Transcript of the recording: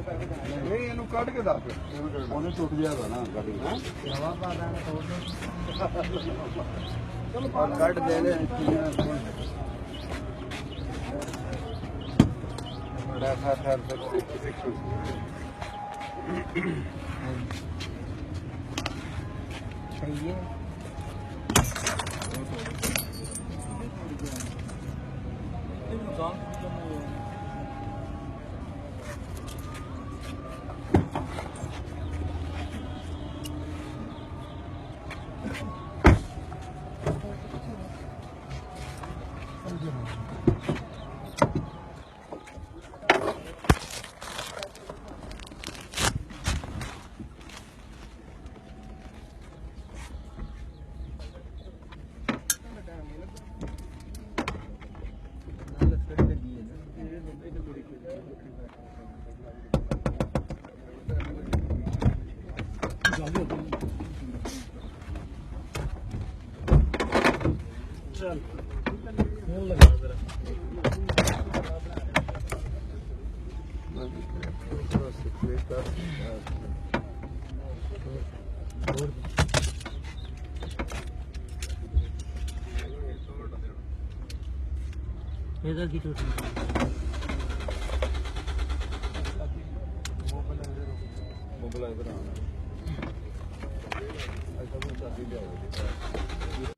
ਨਹੀਂ ਇਹਨੂੰ ਕੱਢ ਕੇ ਦੱਸ ਉਹਨੇ ਟੁੱਟ ਜਾਏਗਾ ਨਾ ਕੱਢ ਕੇ ਹਵਾ ਪਾ ਦਾਂਗੇ ਤੋੜ ਦੇ ਚਲੋ ਕੱਢ ਦੇ ਲੈ ਬੜਾ ਖਾਰ सही है चल लगा जरा इधर की टूटी मोबाइल इधर आना ऐसा कुछ शादी ले आओ